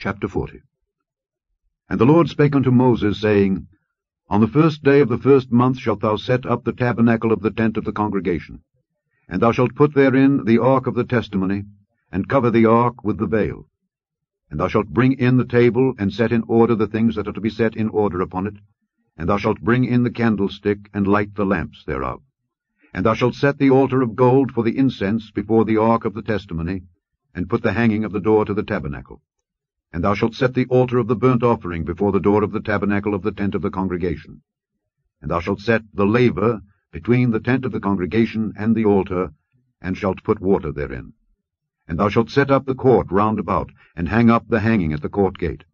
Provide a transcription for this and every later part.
Chapter 40. And the Lord spake unto Moses, saying, On the 1st day of the 1st month shalt thou set up the tabernacle of the tent of the congregation, and thou shalt put therein the ark of the testimony, and cover the ark with the veil. And thou shalt bring in the table, and set in order the things that are to be set in order upon it, and thou shalt bring in the candlestick, and light the lamps thereof. And thou shalt set the altar of gold for the incense before the ark of the testimony, and put the hanging of the door to the tabernacle. And thou shalt set the altar of the burnt offering before the door of the tabernacle of the tent of the congregation. And thou shalt set the laver between the tent of the congregation and the altar, and shalt put water therein. And thou shalt set up the court round about, and hang up the hanging at the court gate.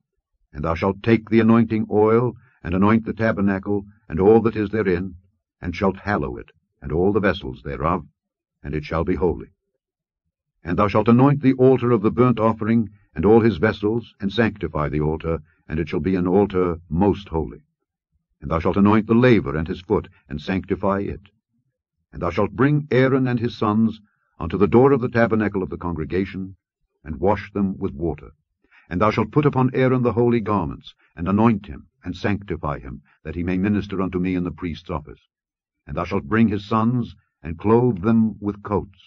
And thou shalt take the anointing oil, and anoint the tabernacle, and all that is therein, and shalt hallow it, and all the vessels thereof, and it shall be holy. And thou shalt anoint the altar of the burnt offering, and all his vessels, and sanctify the altar, and it shall be an altar most holy. And thou shalt anoint the laver and his foot, and sanctify it. And thou shalt bring Aaron and his sons unto the door of the tabernacle of the congregation, and wash them with water. And thou shalt put upon Aaron the holy garments, and anoint him, and sanctify him, that he may minister unto me in the priest's office. And thou shalt bring his sons, and clothe them with coats.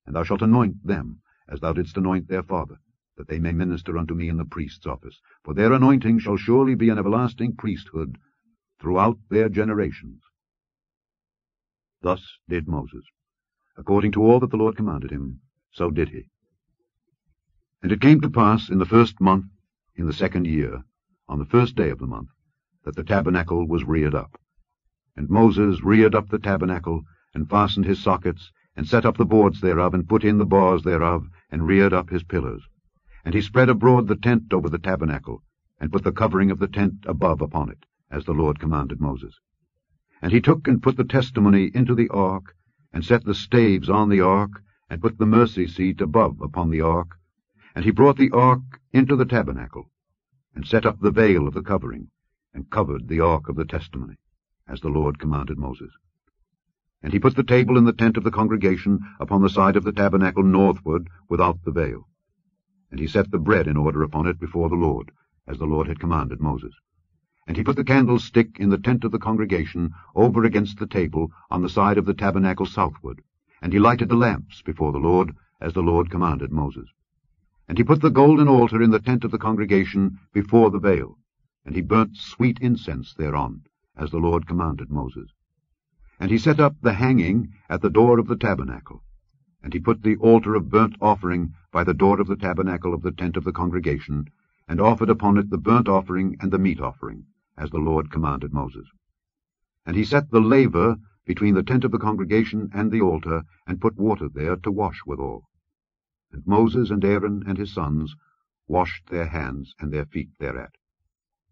And thou shalt anoint them, as thou didst anoint their father, that they may minister unto me in the priest's office. For their anointing shall surely be an everlasting priesthood throughout their generations. Thus did Moses. According to all that the Lord commanded him, so did he. And it came to pass in the 1st month, in the 2nd year, on the 1st day of the month, that the tabernacle was reared up. And Moses reared up the tabernacle, and fastened his sockets, and set up the boards thereof, and put in the bars thereof, and reared up his pillars. And he spread abroad the tent over the tabernacle, and put the covering of the tent above upon it, as the Lord commanded Moses. And he took and put the testimony into the ark, and set the staves on the ark, and put the mercy seat above upon the ark. And he brought the ark into the tabernacle, and set up the veil of the covering, and covered the ark of the testimony, as the Lord commanded Moses. And he put the table in the tent of the congregation upon the side of the tabernacle northward, without the veil. And he set the bread in order upon it before the Lord, as the Lord had commanded Moses. And he put the candlestick in the tent of the congregation over against the table on the side of the tabernacle southward. And he lighted the lamps before the Lord, as the Lord commanded Moses. And he put the golden altar in the tent of the congregation before the veil. And he burnt sweet incense thereon, as the Lord commanded Moses. And he set up the hanging at the door of the tabernacle. And he put the altar of burnt offering by the door of the tabernacle of the tent of the congregation, and offered upon it the burnt offering and the meat offering, as the Lord commanded Moses. And he set the laver between the tent of the congregation and the altar, and put water there to wash withal. And Moses and Aaron and his sons washed their hands and their feet thereat.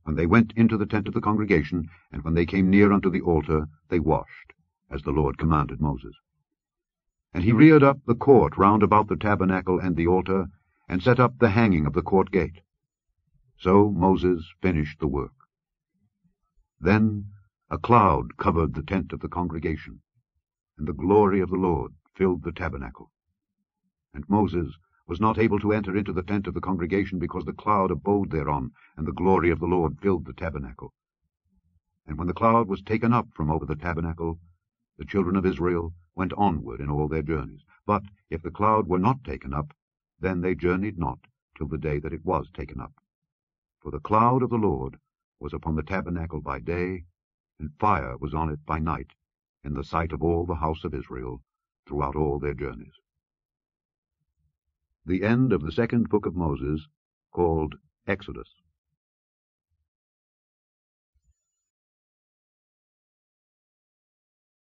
When they went into the tent of the congregation, and when they came near unto the altar, they washed, as the Lord commanded Moses. And he reared up the court round about the tabernacle and the altar, and set up the hanging of the court gate. So Moses finished the work. Then a cloud covered the tent of the congregation, and the glory of the Lord filled the tabernacle. And Moses was not able to enter into the tent of the congregation, because the cloud abode thereon, and the glory of the Lord filled the tabernacle. And when the cloud was taken up from over the tabernacle, the children of Israel went onward in all their journeys. But if the cloud were not taken up, then they journeyed not till the day that it was taken up. For the cloud of the Lord was upon the tabernacle by day, and fire was on it by night, in the sight of all the house of Israel, throughout all their journeys. The end of the 2nd book of Moses, called Exodus.